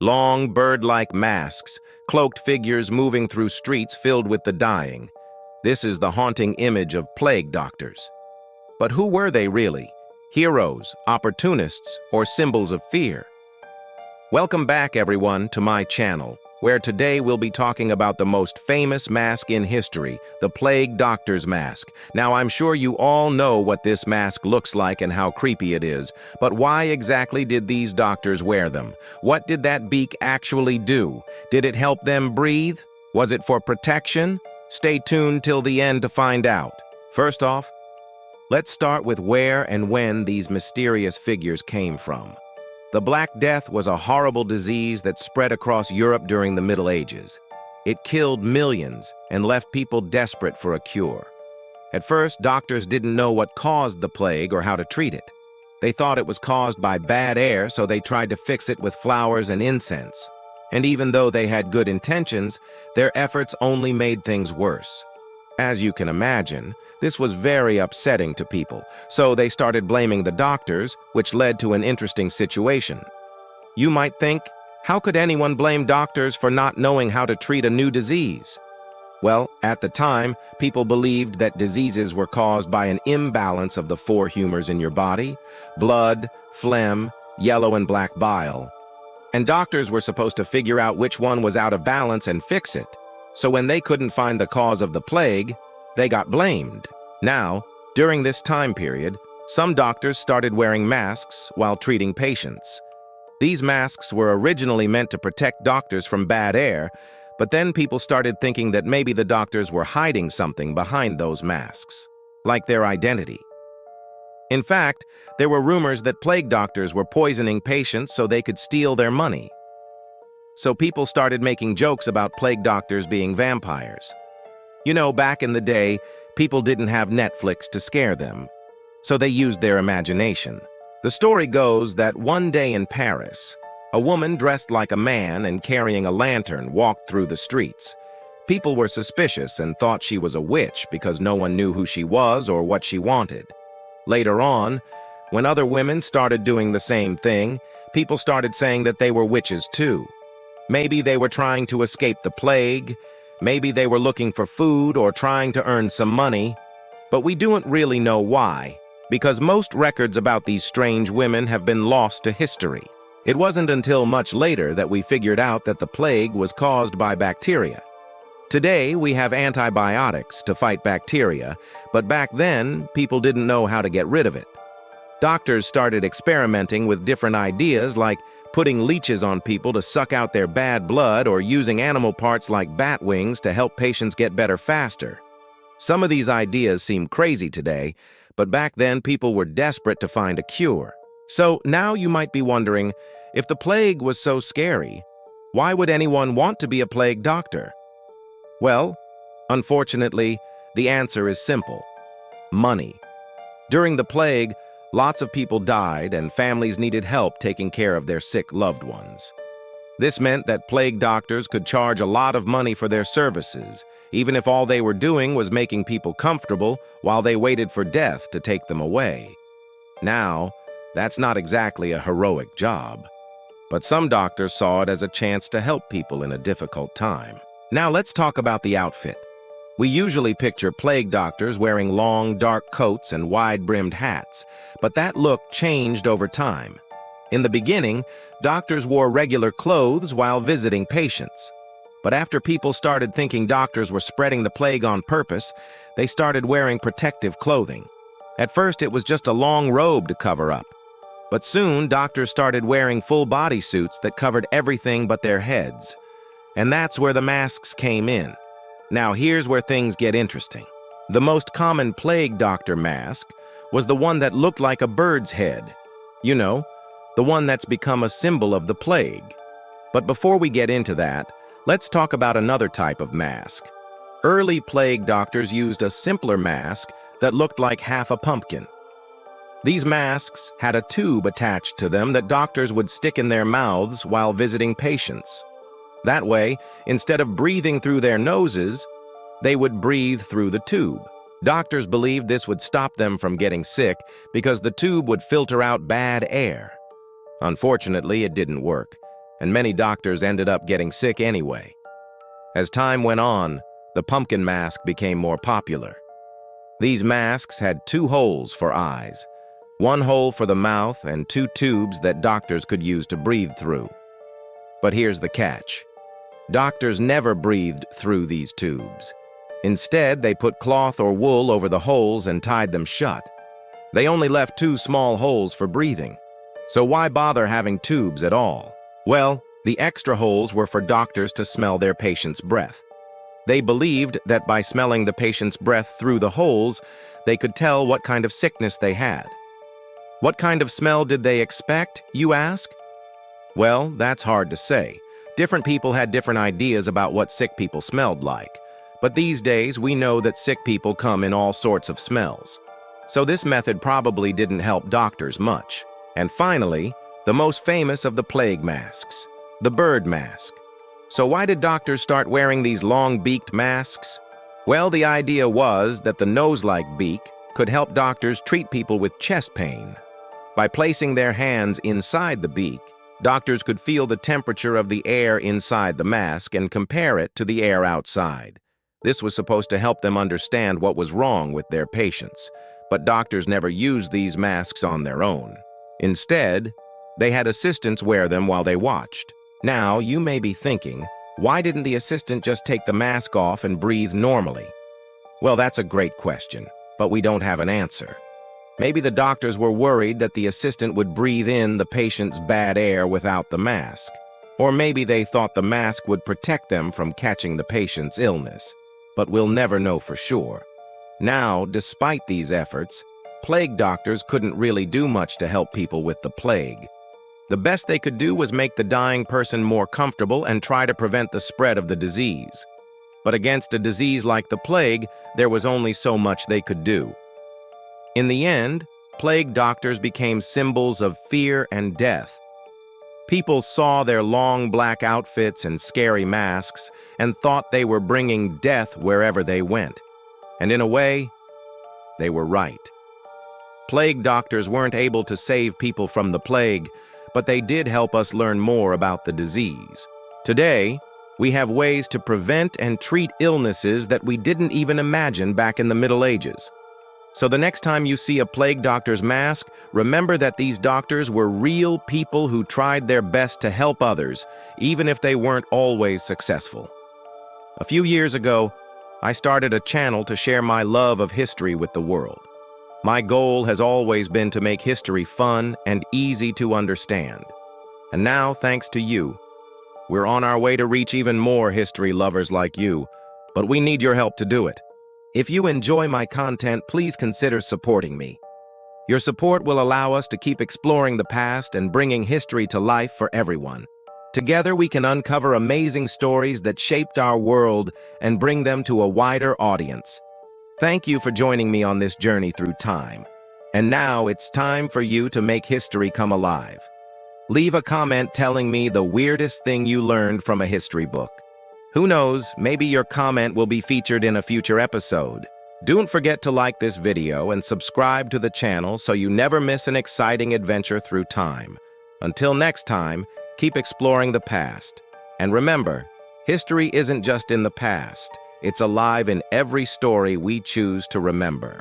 long bird-like masks, cloaked figures moving through streets filled with the dying. This is the haunting image of plague doctors. But who were they really? Heroes, opportunists, or symbols of fear? Welcome back, everyone, to my channel, where today we'll be talking about the most famous mask in history, the plague doctor's mask. Now, I'm sure you all know what this mask looks like and how creepy it is, but why exactly did these doctors wear them? What did that beak actually do? Did it help them breathe? Was it for protection? Stay tuned till the end to find out. First off, let's start with where and when these mysterious figures came from. The Black Death was a horrible disease that spread across Europe during the Middle Ages. It killed millions and left people desperate for a cure. At first, doctors didn't know what caused the plague or how to treat it. They thought it was caused by bad air, so they tried to fix it with flowers and incense. And even though they had good intentions, their efforts only made things worse. As you can imagine, this was very upsetting to people, so they started blaming the doctors, which led to an interesting situation. You might think, how could anyone blame doctors for not knowing how to treat a new disease? Well, at the time, people believed that diseases were caused by an imbalance of the four humors in your body: blood, phlegm, yellow and black bile. And doctors were supposed to figure out which one was out of balance and fix it. So when they couldn't find the cause of the plague, they got blamed. Now, during this time period, some doctors started wearing masks while treating patients. These masks were originally meant to protect doctors from bad air, but then people started thinking that maybe the doctors were hiding something behind those masks, like their identity. In fact, there were rumors that plague doctors were poisoning patients so they could steal their money. So people started making jokes about plague doctors being vampires. You know, back in the day, people didn't have Netflix to scare them, so they used their imagination. The story goes that one day in Paris, a woman dressed like a man and carrying a lantern walked through the streets. People were suspicious and thought she was a witch because no one knew who she was or what she wanted. Later on, when other women started doing the same thing, people started saying that they were witches too. Maybe they were trying to escape the plague. Maybe they were looking for food or trying to earn some money, but we don't really know why, because most records about these strange women have been lost to history. It wasn't until much later that we figured out that the plague was caused by bacteria. Today, we have antibiotics to fight bacteria, but back then, people didn't know how to get rid of it. Doctors started experimenting with different ideas like putting leeches on people to suck out their bad blood or using animal parts like bat wings to help patients get better faster. Some of these ideas seem crazy today, but back then people were desperate to find a cure. So now you might be wondering, if the plague was so scary, why would anyone want to be a plague doctor? Well, unfortunately, the answer is simple: money. During the plague, lots of people died and families needed help taking care of their sick loved ones. This meant that plague doctors could charge a lot of money for their services, even if all they were doing was making people comfortable while they waited for death to take them away. Now, that's not exactly a heroic job, but some doctors saw it as a chance to help people in a difficult time. Now let's talk about the outfit. We usually picture plague doctors wearing long, dark coats and wide-brimmed hats, but that look changed over time. In the beginning, doctors wore regular clothes while visiting patients. But after people started thinking doctors were spreading the plague on purpose, they started wearing protective clothing. At first, it was just a long robe to cover up. But soon, doctors started wearing full-body suits that covered everything but their heads. And that's where the masks came in. Now here's where things get interesting. The most common plague doctor mask was the one that looked like a bird's head. You know, the one that's become a symbol of the plague. But before we get into that, let's talk about another type of mask. Early plague doctors used a simpler mask that looked like half a pumpkin. These masks had a tube attached to them that doctors would stick in their mouths while visiting patients. That way, instead of breathing through their noses, they would breathe through the tube. Doctors believed this would stop them from getting sick because the tube would filter out bad air. Unfortunately, it didn't work. and many doctors ended up getting sick anyway. As time went on, the pumpkin mask became more popular. These masks had 2 holes for eyes, 1 hole for the mouth and 2 tubes that doctors could use to breathe through. But here's the catch. Doctors never breathed through these tubes. Instead, they put cloth or wool over the holes and tied them shut. They only left 2 small holes for breathing. So why bother having tubes at all? Well, the extra holes were for doctors to smell their patient's breath. They believed that by smelling the patient's breath through the holes, they could tell what kind of sickness they had. What kind of smell did they expect, you ask? Well, that's hard to say. Different people had different ideas about what sick people smelled like. But these days, we know that sick people come in all sorts of smells. So this method probably didn't help doctors much. And finally, the most famous of the plague masks, the bird mask. So why did doctors start wearing these long-beaked masks? Well, the idea was that the nose-like beak could help doctors treat people with chest pain. By placing their hands inside the beak, doctors could feel the temperature of the air inside the mask and compare it to the air outside. This was supposed to help them understand what was wrong with their patients, but doctors never used these masks on their own. Instead, they had assistants wear them while they watched. Now, you may be thinking, why didn't the assistant just take the mask off and breathe normally? Well, that's a great question, but we don't have an answer. Maybe the doctors were worried that the assistant would breathe in the patient's bad air without the mask. Or maybe they thought the mask would protect them from catching the patient's illness. But we'll never know for sure. Now, despite these efforts, plague doctors couldn't really do much to help people with the plague. The best they could do was make the dying person more comfortable and try to prevent the spread of the disease. But against a disease like the plague, there was only so much they could do. In the end, plague doctors became symbols of fear and death. People saw their long black outfits and scary masks and thought they were bringing death wherever they went. And in a way, they were right. Plague doctors weren't able to save people from the plague, but they did help us learn more about the disease. Today, we have ways to prevent and treat illnesses that we didn't even imagine back in the Middle Ages. So the next time you see a plague doctor's mask, remember that these doctors were real people who tried their best to help others, even if they weren't always successful. A few years ago, I started a channel to share my love of history with the world. My goal has always been to make history fun and easy to understand. And now, thanks to you, we're on our way to reach even more history lovers like you, but we need your help to do it. If you enjoy my content, please consider supporting me. Your support will allow us to keep exploring the past and bringing history to life for everyone. Together, we can uncover amazing stories that shaped our world and bring them to a wider audience. Thank you for joining me on this journey through time. And now it's time for you to make history come alive. Leave a comment telling me the weirdest thing you learned from a history book. Who knows, maybe your comment will be featured in a future episode. Don't forget to like this video and subscribe to the channel so you never miss an exciting adventure through time. Until next time, keep exploring the past. And remember, history isn't just in the past. It's alive in every story we choose to remember.